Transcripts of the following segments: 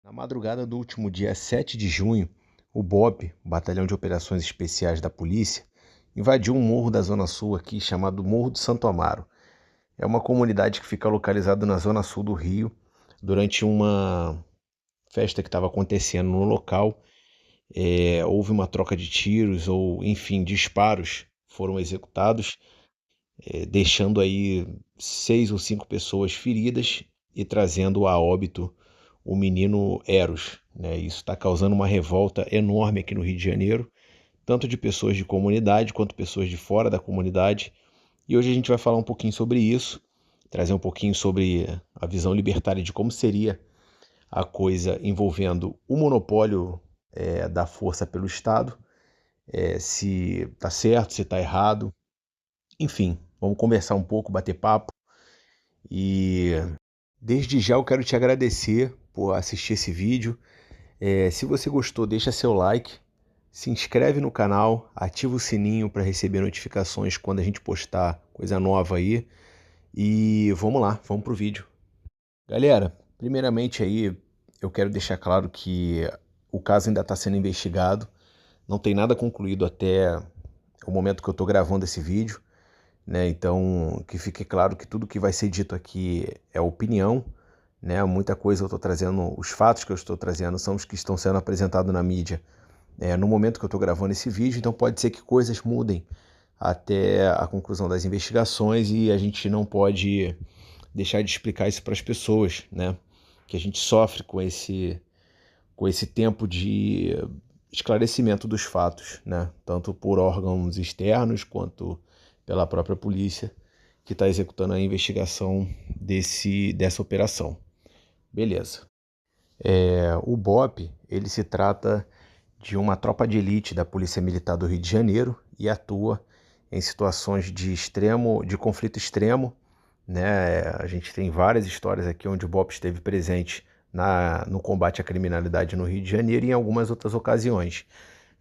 Na madrugada do último dia 7 de junho, o BOPE, o Batalhão de Operações Especiais da Polícia, invadiu um morro da Zona Sul aqui chamado Morro do Santo Amaro. É uma comunidade que fica localizada na Zona Sul do Rio. Durante uma festa que estava acontecendo no local, houve uma troca de tiros ou, enfim, disparos foram executados, deixando aí 6 ou 5 pessoas feridas e trazendo a óbito o menino Eros, né? Isso está causando uma revolta enorme aqui no Rio de Janeiro, tanto de pessoas de comunidade quanto pessoas de fora da comunidade. E hoje a gente vai falar um pouquinho sobre isso, trazer um pouquinho sobre a visão libertária de como seria a coisa envolvendo o monopólio da força pelo Estado, se está certo, se está errado. Enfim, vamos conversar um pouco, bater papo. E desde já eu quero te agradecer por assistir esse vídeo. Se você gostou, deixa seu like, se inscreve no canal, ativa o sininho para receber notificações quando a gente postar coisa nova aí. E vamos lá, vamos pro vídeo. Galera, primeiramente aí eu quero deixar claro que o caso ainda está sendo investigado, não tem nada concluído até o momento que eu estou gravando esse vídeo, né? Então, que fique claro que tudo que vai ser dito aqui é opinião, né? Muita coisa eu estou trazendo, os fatos que eu estou trazendo são os que estão sendo apresentados na mídia no momento que eu estou gravando esse vídeo, então pode ser que coisas mudem até a conclusão das investigações e a gente não pode deixar de explicar isso para as pessoas, né? Que a gente sofre com esse tempo de esclarecimento dos fatos, né? Tanto por órgãos externos quanto pela própria polícia que está executando a investigação dessa operação. Beleza. O BOPE, ele se trata de uma tropa de elite da Polícia Militar do Rio de Janeiro e atua em situações de conflito extremo, né? A gente tem várias histórias aqui onde o BOPE esteve presente no combate à criminalidade no Rio de Janeiro e em algumas outras ocasiões,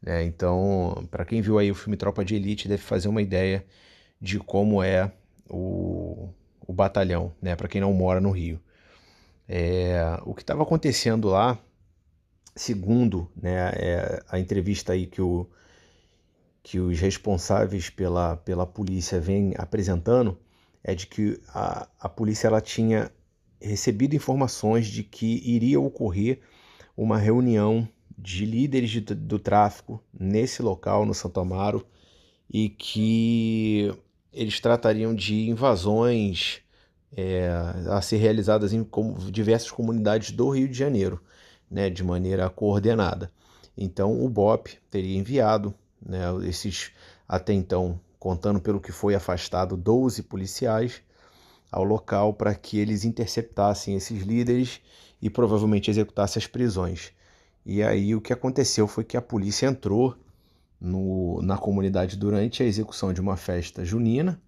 né? Então, para quem viu aí o filme Tropa de Elite, deve fazer uma ideia de como é o batalhão, né? Para quem não mora no Rio. O que estava acontecendo lá, segundo, né, a entrevista aí que os responsáveis pela polícia vêm apresentando, é de que a polícia ela tinha recebido informações de que iria ocorrer uma reunião de líderes do tráfico nesse local, no Santo Amaro, e que eles tratariam de invasões a ser realizadas em diversas comunidades do Rio de Janeiro, né, de maneira coordenada. Então o BOPE teria enviado, né, até então, contando pelo que foi afastado, 12 policiais ao local para que eles interceptassem esses líderes e provavelmente executassem as prisões. E aí o que aconteceu foi que a polícia entrou na comunidade durante a execução de uma festa junina,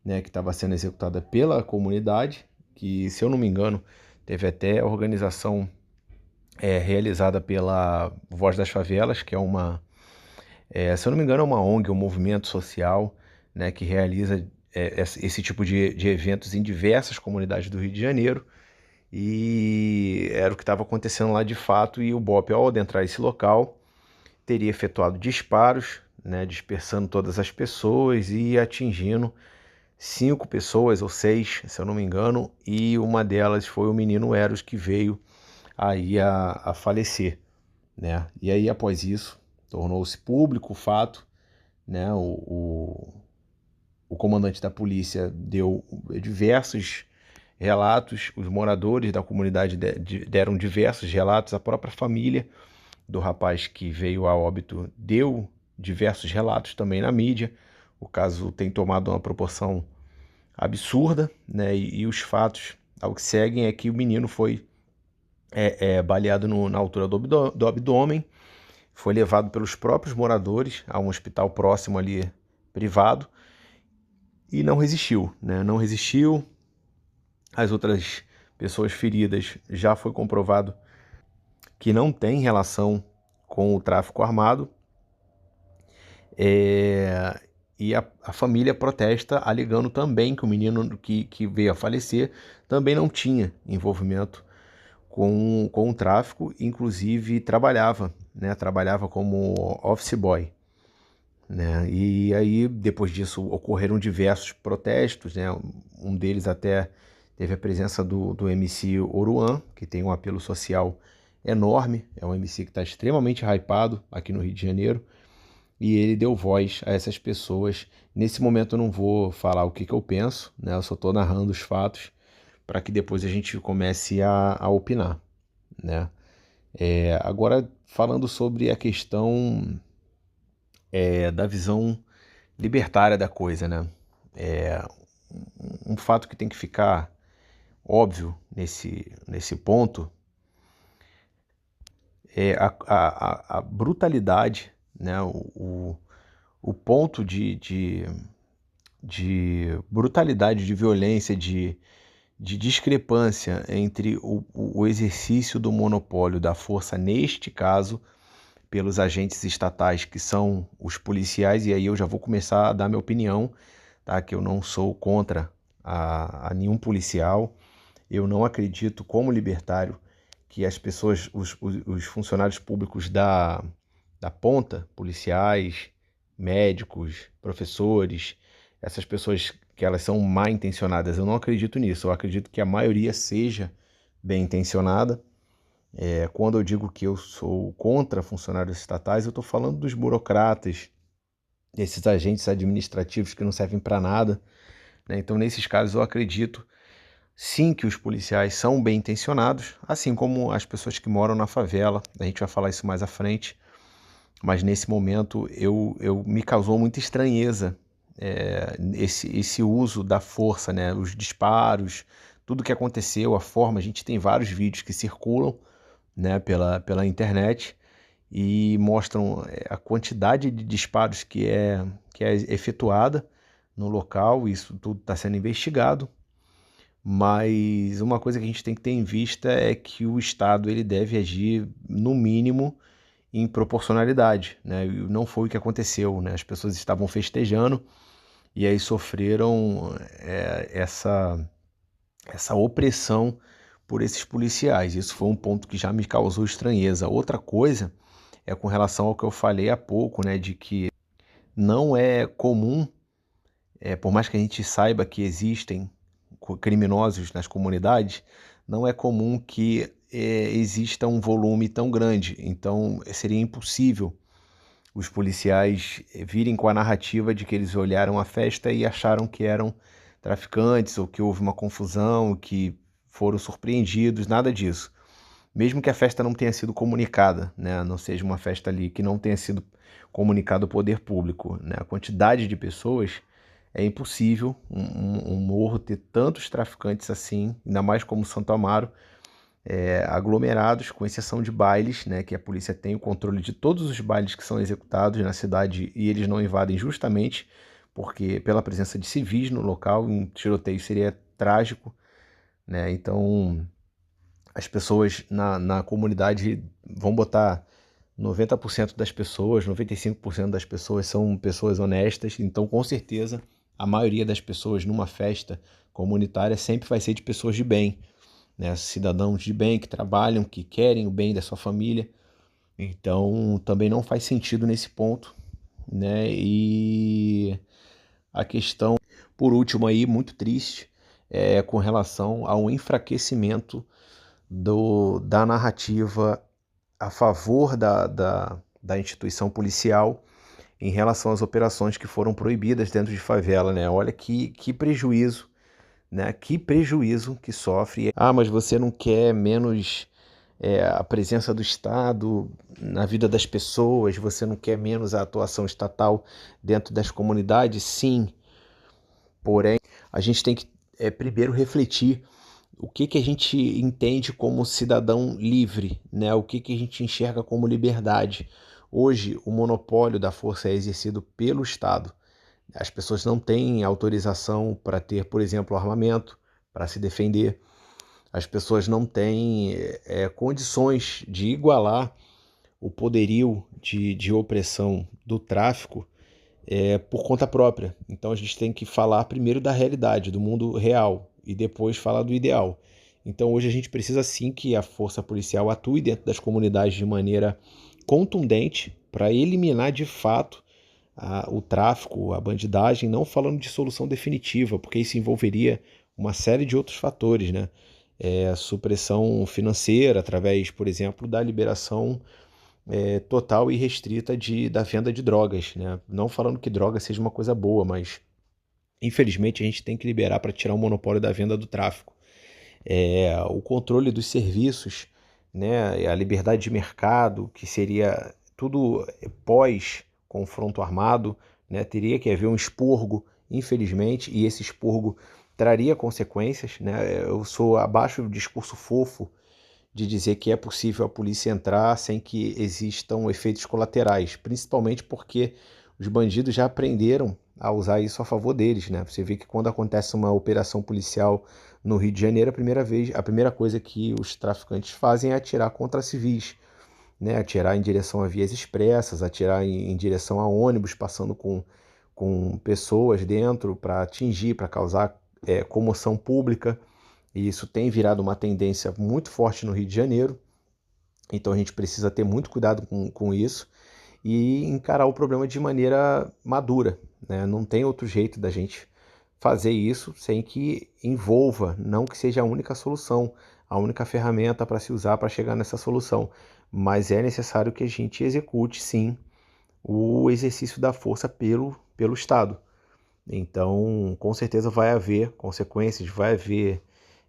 né, que estava sendo executada pela comunidade, que, se eu não me engano, teve até a organização realizada pela Voz das Favelas, que se eu não me engano, é uma ONG, um movimento social, né, que realiza esse tipo de eventos em diversas comunidades do Rio de Janeiro, e era o que estava acontecendo lá de fato, e o BOPE, ao adentrar esse local, teria efetuado disparos, né, dispersando todas as pessoas e atingindo 5 pessoas, ou 6, se eu não me engano, e uma delas foi o menino Eros, que veio aí a falecer, né? E aí, após isso, tornou-se público o fato, né? O comandante da polícia deu diversos relatos, os moradores da comunidade deram diversos relatos, a própria família do rapaz que veio a óbito deu diversos relatos também na mídia. O caso tem tomado uma proporção absurda, né? E os fatos ao que seguem é que o menino foi baleado na altura do abdômen, foi levado pelos próprios moradores a um hospital próximo ali, privado, e não resistiu, né? Não resistiu. As outras pessoas feridas já foi comprovado que não tem relação com o tráfico armado. E a família protesta, alegando também que o menino que veio a falecer também não tinha envolvimento com o tráfico, inclusive trabalhava, né? Trabalhava como office boy, né? E aí, depois disso, ocorreram diversos protestos, né? Um deles até teve a presença do MC Oruan, que tem um apelo social enorme, é um MC que está extremamente hypado aqui no Rio de Janeiro, e ele deu voz a essas pessoas. Nesse momento eu não vou falar o que eu penso, né? Eu só estou narrando os fatos para que depois a gente comece a opinar, né? Agora, falando sobre a questão da visão libertária da coisa, né? É, um fato que tem que ficar óbvio nesse ponto é a brutalidade, né? O ponto de brutalidade, de violência, de discrepância entre o exercício do monopólio da força, neste caso, pelos agentes estatais, que são os policiais, e aí eu já vou começar a dar minha opinião, tá? Que eu não sou contra a nenhum policial, eu não acredito, como libertário, que as pessoas, os funcionários públicos da ponta, policiais, médicos, professores, essas pessoas que elas são mal intencionadas, eu não acredito nisso, eu acredito que a maioria seja bem intencionada. Quando eu digo que eu sou contra funcionários estatais, eu estou falando dos burocratas, desses agentes administrativos que não servem para nada, né? Então, nesses casos, eu acredito sim que os policiais são bem intencionados, assim como as pessoas que moram na favela. A gente vai falar isso mais à frente, mas nesse momento eu me causou muita estranheza esse uso da força, né? Os disparos, tudo que aconteceu, a forma. A gente tem vários vídeos que circulam, né, pela internet e mostram a quantidade de disparos que é efetuada no local. Isso tudo está sendo investigado, mas uma coisa que a gente tem que ter em vista é que o Estado ele deve agir, no mínimo, em proporcionalidade, né? E não foi o que aconteceu, né? As pessoas estavam festejando e aí sofreram essa opressão por esses policiais. Isso foi um ponto que já me causou estranheza. Outra coisa é com relação ao que eu falei há pouco, né? De que não é comum, por mais que a gente saiba que existem criminosos nas comunidades, não é comum que exista um volume tão grande. Então, seria impossível os policiais virem com a narrativa de que eles olharam a festa e acharam que eram traficantes, ou que houve uma confusão, que foram surpreendidos, nada disso. Mesmo que a festa não tenha sido comunicada, né, não seja uma festa ali que não tenha sido comunicado ao poder público, né, a quantidade de pessoas é impossível um morro ter tantos traficantes assim, ainda mais como Santo Amaro, aglomerados, com exceção de bailes, né, que a polícia tem o controle de todos os bailes que são executados na cidade e eles não invadem justamente porque pela presença de civis no local. Um tiroteio seria trágico, né? Então as pessoas na comunidade vão botar 90% das pessoas, 95% das pessoas são pessoas honestas, então com certeza a maioria das pessoas numa festa comunitária sempre vai ser de pessoas de bem, né? Cidadãos de bem que trabalham, que querem o bem da sua família. Então também não faz sentido nesse ponto, né? E a questão, por último aí, muito triste, é com relação ao enfraquecimento da narrativa a favor da instituição policial em relação às operações que foram proibidas dentro de favela, né? Olha que prejuízo, né? Que prejuízo que sofre. Ah, mas você não quer menos a presença do Estado na vida das pessoas, você não quer menos a atuação estatal dentro das comunidades? Sim, porém, a gente tem que primeiro refletir o que a gente entende como cidadão livre, né? O que a gente enxerga como liberdade. Hoje, o monopólio da força é exercido pelo Estado. As pessoas não têm autorização para ter, por exemplo, armamento para se defender. As pessoas não têm condições de igualar o poderio de opressão do tráfico por conta própria. Então a gente tem que falar primeiro da realidade, do mundo real, e depois falar do ideal. Então hoje a gente precisa sim que a força policial atue dentro das comunidades de maneira contundente para eliminar de fato o tráfico, a bandidagem, não falando de solução definitiva, porque isso envolveria uma série de outros fatores, né? Supressão financeira, através, por exemplo, da liberação total e restrita da venda de drogas, né? Não falando que droga seja uma coisa boa, mas infelizmente a gente tem que liberar para tirar o monopólio da venda do tráfico. O controle dos serviços, né? A liberdade de mercado, que seria tudo pós confronto armado, né? Teria que haver um expurgo, infelizmente, e esse expurgo traria consequências, né? Eu sou abaixo do discurso fofo de dizer que é possível a polícia entrar sem que existam efeitos colaterais, principalmente porque os bandidos já aprenderam a usar isso a favor deles, né? Você vê que quando acontece uma operação policial no Rio de Janeiro, a primeira coisa que os traficantes fazem é atirar contra civis, né? Atirar em direção a vias expressas, atirar em direção a ônibus passando com pessoas dentro para atingir, para causar comoção pública. E isso tem virado uma tendência muito forte no Rio de Janeiro. Então a gente precisa ter muito cuidado com isso e encarar o problema de maneira madura, né? Não tem outro jeito da gente fazer isso sem que envolva, não que seja a única solução, a única ferramenta para se usar para chegar nessa solução, mas é necessário que a gente execute sim o exercício da força pelo Estado. Então, com certeza vai haver consequências, vai haver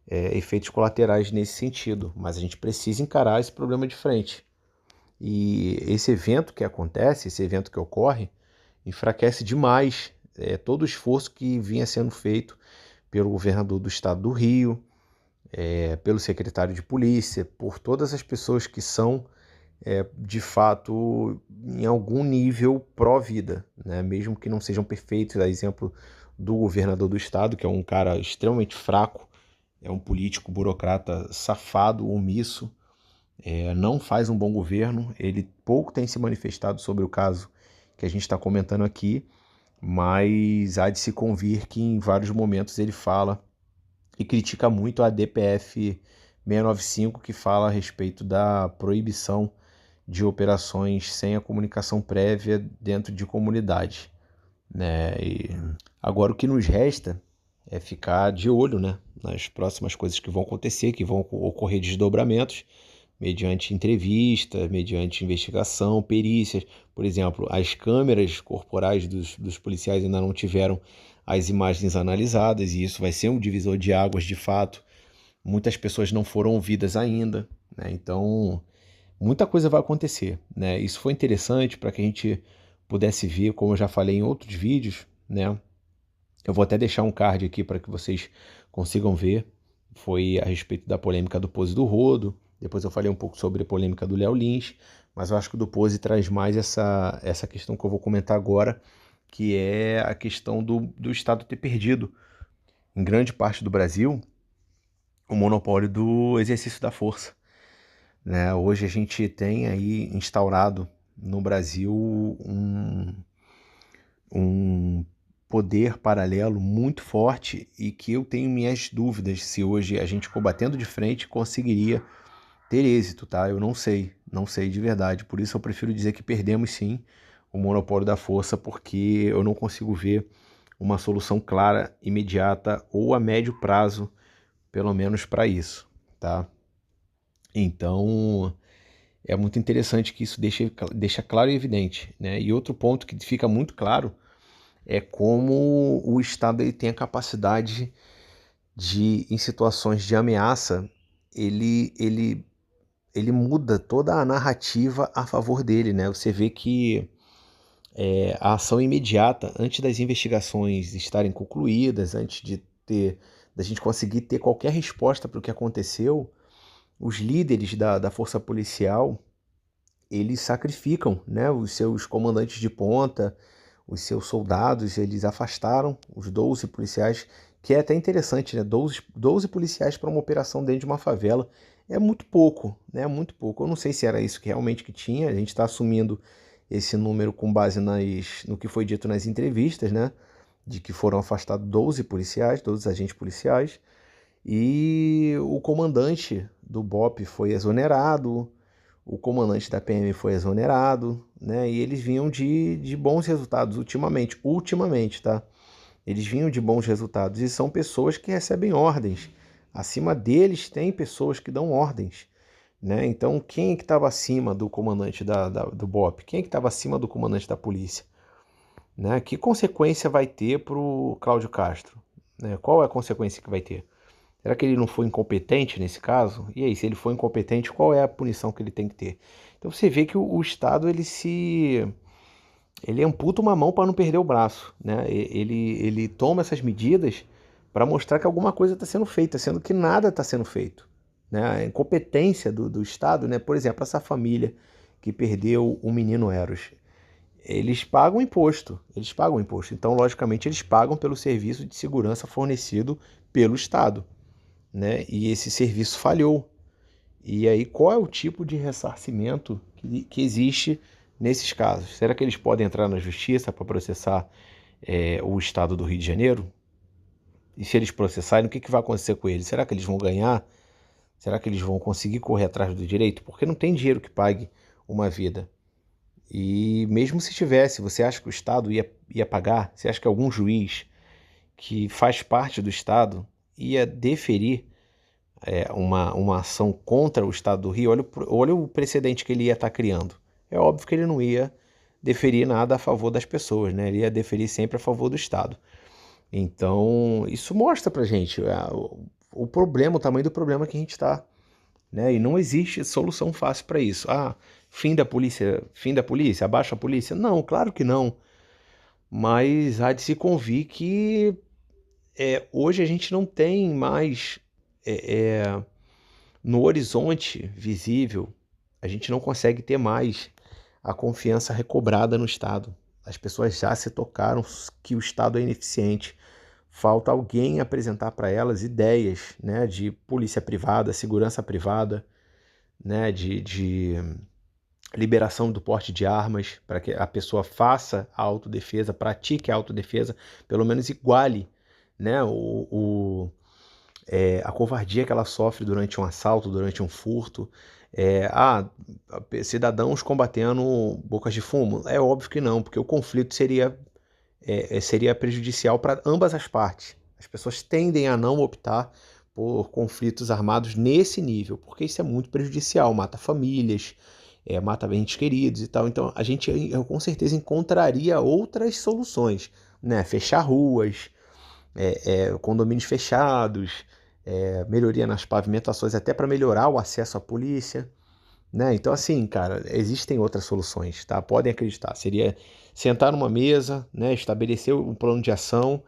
efeitos colaterais nesse sentido, mas a gente precisa encarar esse problema de frente. E esse evento que acontece, esse evento que ocorre, enfraquece demais todo o esforço que vinha sendo feito pelo governador do estado do Rio, pelo secretário de polícia, por todas as pessoas que são, de fato, em algum nível pró-vida, né? Mesmo que não sejam perfeitos, a exemplo do governador do estado, que é um cara extremamente fraco, é um político burocrata safado, omisso, não faz um bom governo. Ele pouco tem se manifestado sobre o caso que a gente está comentando aqui, mas há de se convir que em vários momentos ele fala e critica muito a DPF 695, que fala a respeito da proibição de operações sem a comunicação prévia dentro de comunidade, né? E agora o que nos resta é ficar de olho, né, nas próximas coisas que vão acontecer, que vão ocorrer desdobramentos, mediante entrevista, mediante investigação, perícias. Por exemplo, as câmeras corporais dos policiais ainda não tiveram as imagens analisadas, e isso vai ser um divisor de águas de fato. Muitas pessoas não foram ouvidas ainda, né? Então, muita coisa vai acontecer, né? Isso foi interessante para que a gente pudesse ver, como eu já falei em outros vídeos, né? Eu vou até deixar um card aqui para que vocês consigam ver. Foi a respeito da polêmica do Pose do Rodo. Depois eu falei um pouco sobre a polêmica do Léo Lins, mas eu acho que o do Pose traz mais essa questão que eu vou comentar agora, que é a questão do Estado ter perdido, em grande parte do Brasil, o monopólio do exercício da força, né? Hoje a gente tem aí instaurado no Brasil um poder paralelo muito forte e que eu tenho minhas dúvidas se hoje a gente combatendo de frente conseguiria ter êxito, tá? Eu não sei de verdade. Por isso eu prefiro dizer que perdemos sim o monopólio da força, porque eu não consigo ver uma solução clara, imediata ou a médio prazo, pelo menos para isso, tá? Então, é muito interessante que isso deixa claro e evidente, né? E outro ponto que fica muito claro é como o Estado ele tem a capacidade de, em situações de ameaça, ele muda toda a narrativa a favor dele, né? Você vê que a ação imediata, antes das investigações estarem concluídas, antes da gente conseguir ter qualquer resposta para o que aconteceu, os líderes da força policial, eles sacrificam, né, os seus comandantes de ponta, os seus soldados, eles afastaram os 12 policiais, que é até interessante, né? 12 policiais para uma operação dentro de uma favela. É muito pouco, né? Muito pouco. Eu não sei se era isso que realmente que tinha, a gente está assumindo esse número com base no que foi dito nas entrevistas, né? De que foram afastados 12 policiais, 12 agentes policiais, E o comandante do BOPE foi exonerado, o comandante da PM foi exonerado, né? E eles vinham de bons resultados ultimamente, tá? Eles vinham de bons resultados e são pessoas que recebem ordens. Acima deles tem pessoas que dão ordens, né? Então, quem é que estava acima do comandante do BOPE? Quem é que estava acima do comandante da polícia? Né? Que consequência vai ter para o Cláudio Castro? Né? Qual é a consequência que vai ter? Será que ele não foi incompetente nesse caso? E aí, se ele for incompetente, qual é a punição que ele tem que ter? Então você vê que o Estado ele amputa uma mão para não perder o braço, né? Ele toma essas medidas para mostrar que alguma coisa está sendo feita, sendo que nada está sendo feito, né? A incompetência do Estado, né? Por exemplo, essa família que perdeu o menino Eros, eles pagam imposto, então logicamente eles pagam pelo serviço de segurança fornecido pelo Estado, né? E esse serviço falhou. E aí, qual é o tipo de ressarcimento que existe nesses casos? Será que eles podem entrar na justiça para processar o Estado do Rio de Janeiro? E se eles processarem, o que vai acontecer com eles? Será que eles vão ganhar? Será que eles vão conseguir correr atrás do direito? Porque não tem dinheiro que pague uma vida. E mesmo se tivesse, você acha que o Estado ia pagar? Você acha que algum juiz que faz parte do Estado ia deferir uma ação contra o Estado do Rio? Olha o precedente que ele ia estar criando. É óbvio que ele não ia deferir nada a favor das pessoas, né? Ele ia deferir sempre a favor do Estado. Então, isso mostra pra gente o problema, o tamanho do problema que a gente está, né? E não existe solução fácil para isso. Ah, fim da polícia, abaixa a polícia? Não, claro que não. Mas há de se convir que hoje a gente não tem mais no horizonte visível, a gente não consegue ter mais a confiança recobrada no Estado. As pessoas já se tocaram que o Estado é ineficiente. Falta alguém apresentar para elas ideias, né, de polícia privada, segurança privada, né, de liberação do porte de armas, para que a pessoa faça a autodefesa, pratique a autodefesa, pelo menos iguale, né, a covardia que ela sofre durante um assalto, durante um furto. Cidadãos combatendo bocas de fumo? É óbvio que não, porque o conflito seria prejudicial para ambas as partes. As pessoas tendem a não optar por conflitos armados nesse nível, porque isso é muito prejudicial, mata famílias, mata entes queridos e tal. Então eu com certeza encontraria outras soluções, né? Fechar ruas, condomínios fechados, melhoria nas pavimentações, até para melhorar o acesso à polícia, né? Então, assim, cara, existem outras soluções, tá? Podem acreditar. Seria sentar numa mesa, né? Estabelecer um plano de ação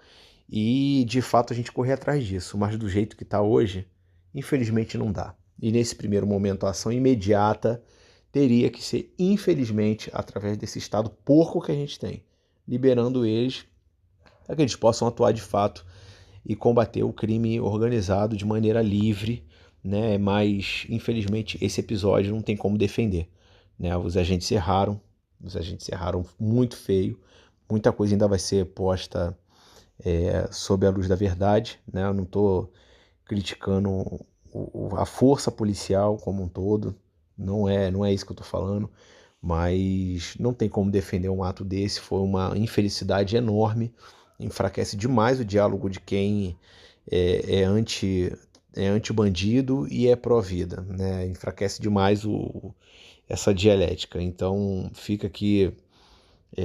e, de fato, a gente correr atrás disso. Mas do jeito que está hoje, infelizmente não dá. E nesse primeiro momento, a ação imediata teria que ser, infelizmente, através desse estado porco que a gente tem, liberando eles para que eles possam atuar de fato e combater o crime organizado de maneira livre, né? Mas infelizmente esse episódio não tem como defender, né? Os agentes erraram muito feio, muita coisa ainda vai ser posta sob a luz da verdade, né? Eu não estou criticando a força policial como um todo, não é isso que eu estou falando, mas não tem como defender um ato desse, foi uma infelicidade enorme, enfraquece demais o diálogo de quem é anti-bandido e é pró-vida, né? Enfraquece demais essa dialética. Então fica aqui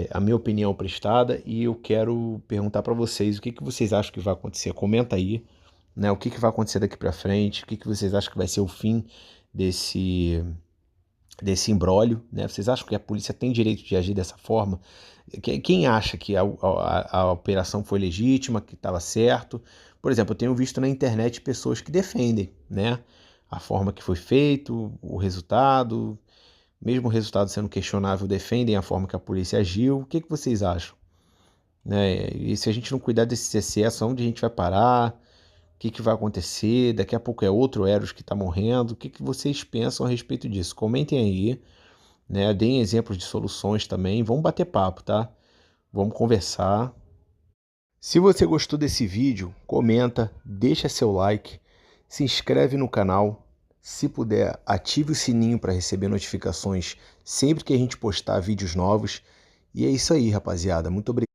a minha opinião prestada e eu quero perguntar para vocês o que vocês acham que vai acontecer. Comenta aí, né? O que vai acontecer daqui para frente, o que vocês acham que vai ser o fim desse imbróglio, né? Vocês acham que a polícia tem direito de agir dessa forma? Quem acha que a operação foi legítima, que estava certo? Por exemplo, eu tenho visto na internet pessoas que defendem, né, a forma que foi feito, o resultado, mesmo o resultado sendo questionável, defendem a forma que a polícia agiu. O que vocês acham? Né? E se a gente não cuidar desses excessos, onde a gente vai parar? O que vai acontecer? Daqui a pouco é outro Eros que está morrendo. O que vocês pensam a respeito disso? Comentem aí, né? Deem exemplos de soluções também. Vamos bater papo, tá? Vamos conversar. Se você gostou desse vídeo, comenta, deixa seu like, Se inscreve no canal, se puder, ative o sininho para receber notificações sempre que a gente postar vídeos novos. E é isso aí, rapaziada. Muito obrigado.